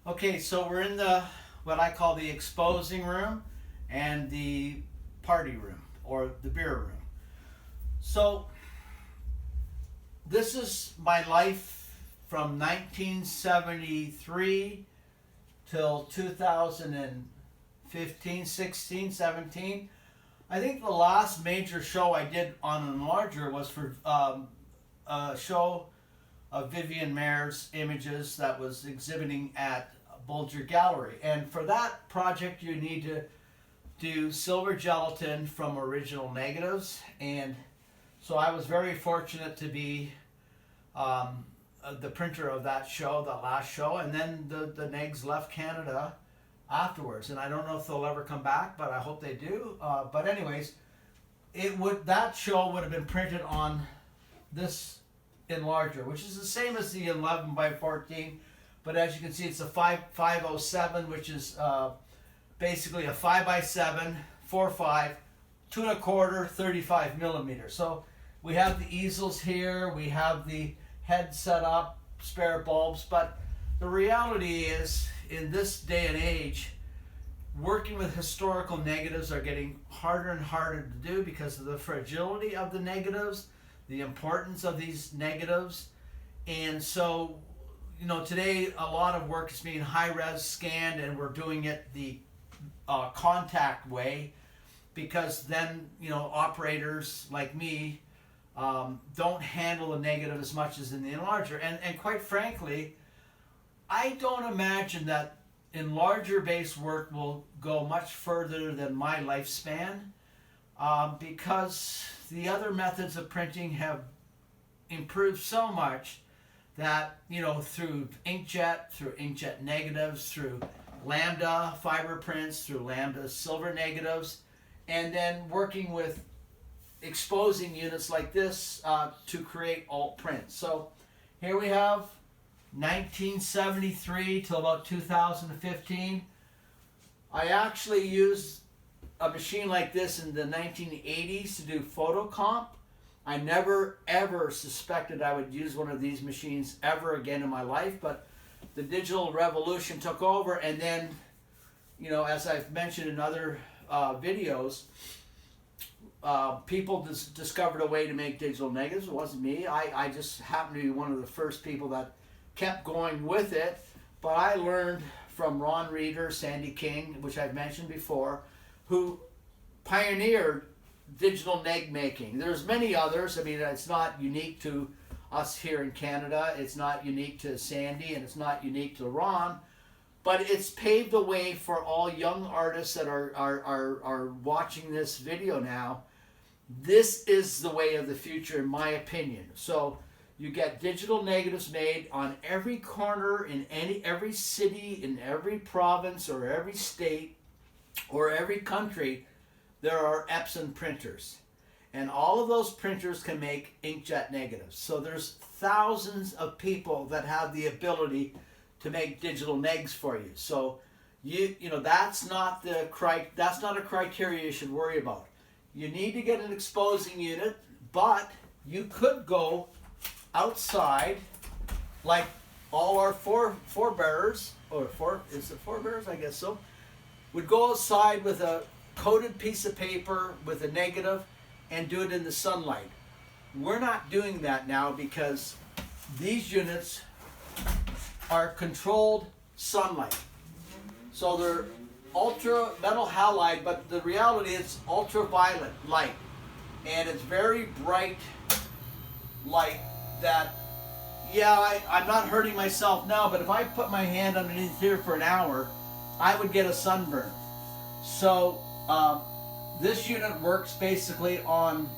Okay, so we're in the what I call the exposing room and the party room or the beer room. So this is my life from 1973 till 2015, 16, 17. I think the last major show I did on Enlarger was for a show of Vivian Mayer's images that was exhibiting at Bulger Gallery. And for that project, you need to do silver gelatin from original negatives. And so I was very fortunate to be the printer of that show, the last show. And then the negs left Canada afterwards. And I don't know if they'll ever come back, but I hope they do. But anyways, that show would have been printed on this Enlarger, which is the same as the 11 by 14, but as you can see, it's a 507, which is basically a 5 by 7, 4.5, 2 1/4, 35 millimeters. So we have the easels here, we have the head set up, spare bulbs, but the reality is, in this day and age, working with historical negatives are getting harder and harder to do because of the fragility of the negatives, the importance of these negatives. And so, today a lot of work is being high-res scanned, and we're doing it the contact way, because then, operators like me don't handle the negative as much as in the Enlarger. And quite frankly, I don't imagine that Enlarger-based work will go much further than my lifespan, because the other methods of printing have improved so much that, through inkjet negatives, through lambda fiber prints, through lambda silver negatives, and then working with exposing units like this to create alt prints. So here we have 1973 till about 2015. I actually used a machine like this in the 1980s to do photocomp. I never ever suspected I would use one of these machines ever again in my life, but the digital revolution took over, and then, as I've mentioned in other videos, people discovered a way to make digital negatives. It wasn't me. I just happened to be one of the first people that kept going with it, but I learned from Ron Reeder, Sandy King, which I've mentioned before, who pioneered digital neg making. There's many others. I mean, it's not unique to us here in Canada. It's not unique to Sandy, and it's not unique to Ron, but it's paved the way for all young artists that are watching this video now. This is the way of the future, in my opinion. So you get digital negatives made on every corner in every city, in every province, or every state, or every country. There are Epson printers, and all of those printers can make inkjet negatives. So there's thousands of people that have the ability to make digital negs for you. So that's not a criteria you should worry about. You need to get an exposing unit, but you could go outside, like all our forebearers, I guess so, would go outside with a coated piece of paper with a negative and do it in the sunlight. We're not doing that now because these units are controlled sunlight. So they're ultra metal halide, but the reality is ultraviolet light, and it's very bright light that, I'm not hurting myself now, but if I put my hand underneath here for an hour, I would get a sunburn. So this unit works basically on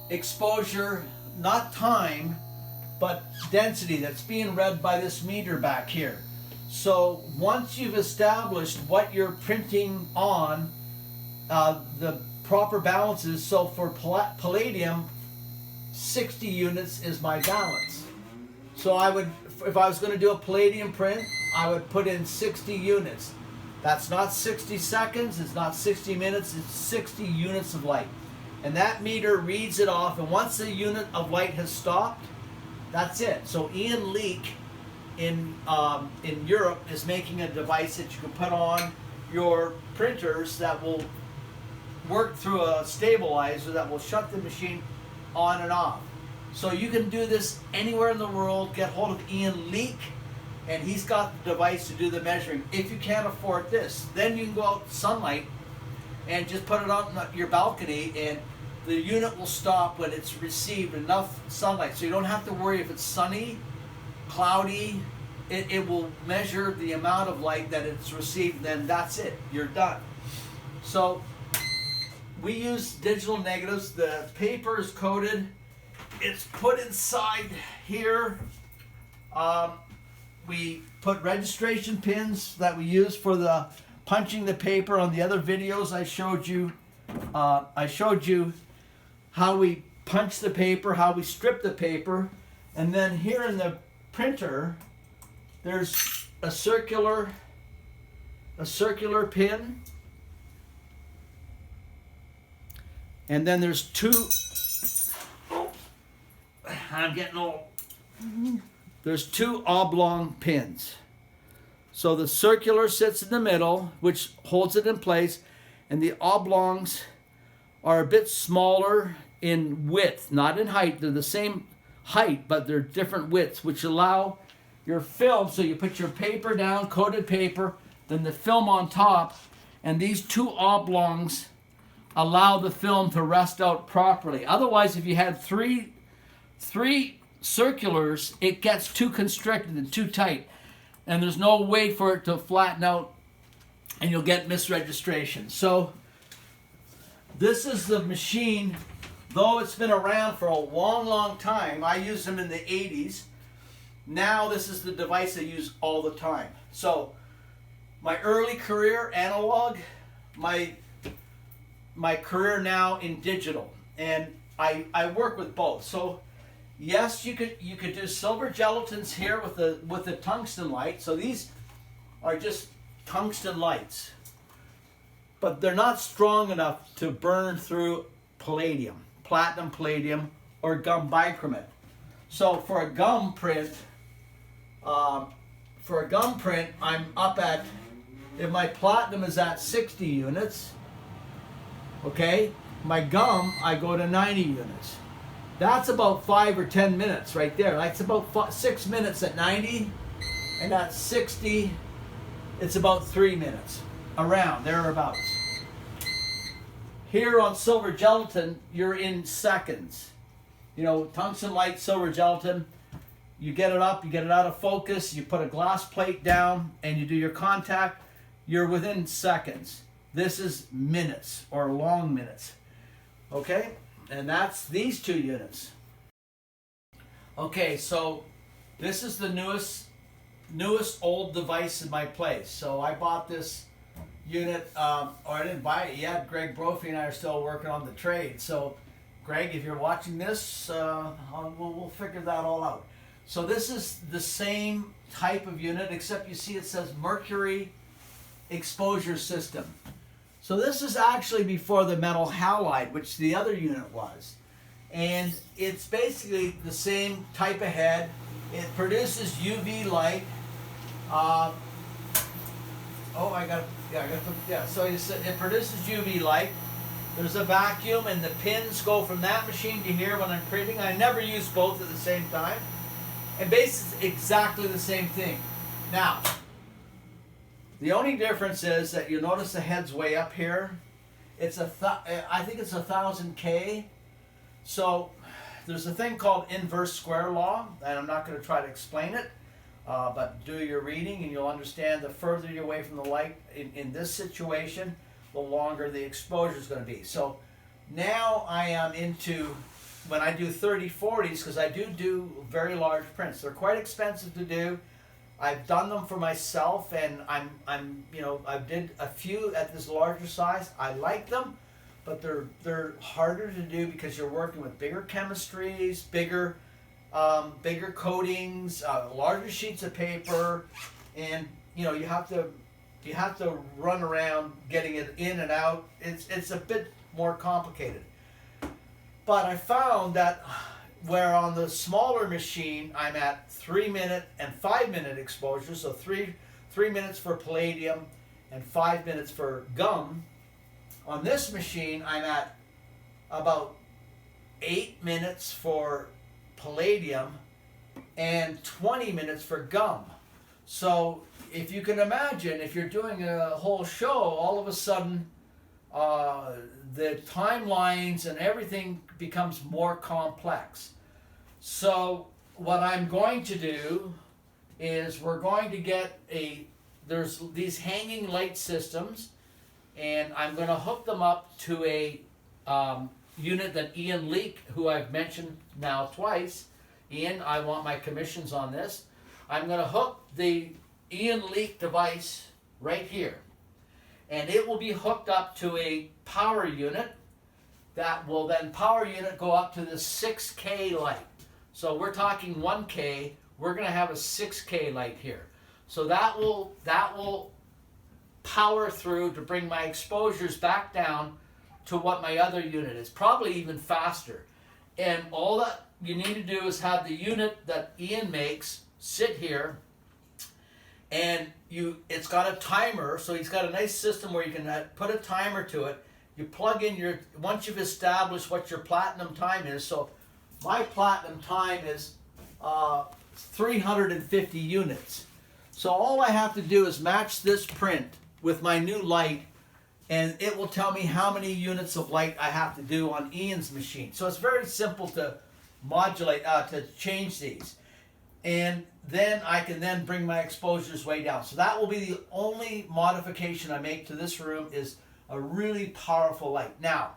exposure, not time, but density that's being read by this meter back here. So once you've established what you're printing on, the proper balances, so for palladium, 60 units is my balance. So if I was going to do a palladium print, I would put in 60 units. That's not 60 seconds, it's not 60 minutes, it's 60 units of light. And that meter reads it off, and once the unit of light has stopped, that's it. So Ian Leake in Europe is making a device that you can put on your printers that will work through a stabilizer that will shut the machine on and off. So you can do this anywhere in the world. Get hold of Ian Leake, and he's got the device to do the measuring. If you can't afford this, then you can go out in sunlight and just put it on your balcony, and the unit will stop when it's received enough sunlight. So you don't have to worry if it's sunny, cloudy. It will measure the amount of light that it's received, then that's it. You're done. So we use digital negatives. The paper is coated. It's put inside here. We put registration pins that we use for the punching the paper. On the other videos I showed you how we punch the paper, how we strip the paper, and then here in the printer there's a circular pin, and then there's two. I'm getting old. There's two oblong pins. So the circular sits in the middle, which holds it in place, and the oblongs are a bit smaller in width, not in height. They're the same height, but they're different widths, which allow your film, so you put your paper down, coated paper, then the film on top, and these two oblongs allow the film to rest out properly. Otherwise, if you had three circulars, it gets too constricted and too tight, and there's no way for it to flatten out, and you'll get misregistration. So this is the machine. Though it's been around for a long time, I used them in the 80s. Now this is the device I use all the time. So my early career analog, my career now in digital, and I work with both. So yes, you could do silver gelatins here with the tungsten light. So these are just tungsten lights, but they're not strong enough to burn through palladium, platinum palladium, or gum bichromate. So for a gum print, I'm up at, if my platinum is at 60 units, okay, my gum, I go to 90 units. That's about 5 or 10 minutes right there. That's about 6 minutes at 90, and at 60, it's about 3 minutes, around, thereabouts. Here on silver gelatin, you're in seconds. You know, tungsten light, silver gelatin, you get it up, you get it out of focus, you put a glass plate down, and you do your contact, you're within seconds. This is minutes, or long minutes. Okay? And that's these two units. Okay, so this is the newest old device in my place. So I bought this unit, or I didn't buy it yet. Greg Brophy and I are still working on the trade. So Greg, if you're watching this, we'll figure that all out. So this is the same type of unit, except you see it says mercury exposure system. So this is actually before the metal halide, which the other unit was. And it's basically the same type of head. It produces UV light. So it produces UV light. There's a vacuum, and the pins go from that machine to here when I'm printing. I never use both at the same time. And basically exactly the same thing. Now, the only difference is that you notice the head's way up here. I think it's 1000 K. So there's a thing called inverse square law, and I'm not going to try to explain it, but do your reading and you'll understand the further you're away from the light in this situation, the longer the exposure is going to be. So now I am into, when I do 30/40s, because I do very large prints. They're quite expensive to do. I've done them for myself, and I did a few at this larger size. I like them, but they're harder to do because you're working with bigger chemistries, bigger coatings, larger sheets of paper, and you have to run around getting it in and out. It's a bit more complicated. But I found that where on the smaller machine I'm at 3-minute and 5-minute exposure, so three minutes for palladium and 5 minutes for gum. On this machine I'm at about 8 minutes for palladium and 20 minutes for gum. So if you can imagine, if you're doing a whole show, all of a sudden the timelines and everything becomes more complex. So what I'm going to do is we're going to get there's these hanging light systems, and I'm going to hook them up to a unit that Ian Leake, who I've mentioned now twice. Ian, I want my commissions on this. I'm going to hook the Ian Leake device right here, and it will be hooked up to a power unit that will then go up to the 6K light. So we're talking 1K, we're going to have a 6K light here. So that will power through to bring my exposures back down to what my other unit is, probably even faster. And all that you need to do is have the unit that Ian makes sit here, and it's got a timer, so he's got a nice system where you can put a timer to it. You plug in once you've established what your platinum time is, so my platinum time is 350 units. So all I have to do is match this print with my new light, and it will tell me how many units of light I have to do on Ian's machine. So it's very simple to modulate, to change these. And then I can then bring my exposures way down. So that will be the only modification I make to this room, is a really powerful light. Now,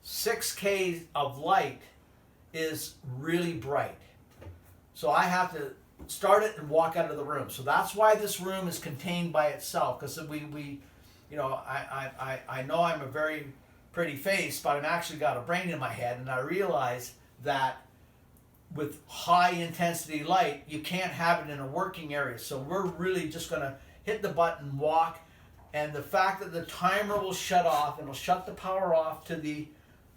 6K of light is really bright. So I have to start it and walk out of the room. So that's why this room is contained by itself, because we you know, I know I'm a very pretty face, but I've actually got a brain in my head, and I realize that with high intensity light, you can't have it in a working area. So we're really just going to hit the button, walk, and the fact that the timer will shut off, and it'll shut the power off to the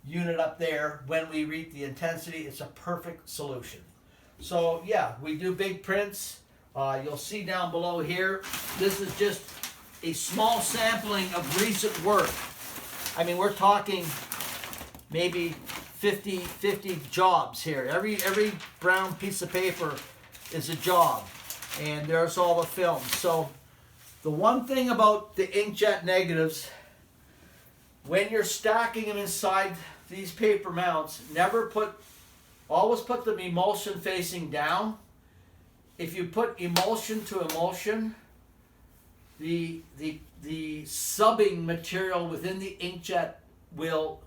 unit up there when we reach the intensity, it's a perfect solution. So yeah, we do big prints. You'll see down below here, this is just a small sampling of recent work. I mean, we're talking maybe 50 jobs here. Every brown piece of paper is a job, and there's all the film. So the one thing about the inkjet negatives, when you're stacking them inside these paper mounts, always put them emulsion facing down. If you put emulsion to emulsion, the subbing material within the inkjet will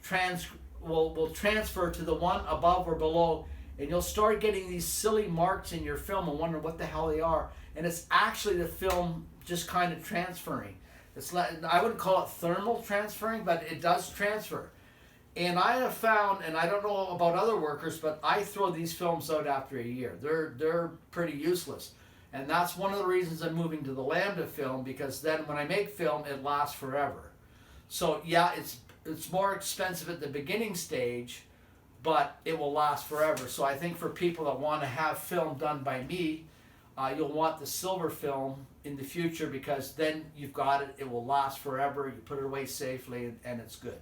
transfer to the one above or below, and you'll start getting these silly marks in your film and wonder what the hell they are. And it's actually the film just kind of transferring. It's like, I wouldn't call it thermal transferring, but it does transfer. And I have found, and I don't know about other workers, but I throw these films out after a year. They're pretty useless. And that's one of the reasons I'm moving to the Lambda film, because then when I make film, it lasts forever. So yeah, it's more expensive at the beginning stage, but it will last forever. So I think for people that want to have film done by me, you'll want the silver film in the future, because then you've got it, it will last forever, you put it away safely, and it's good.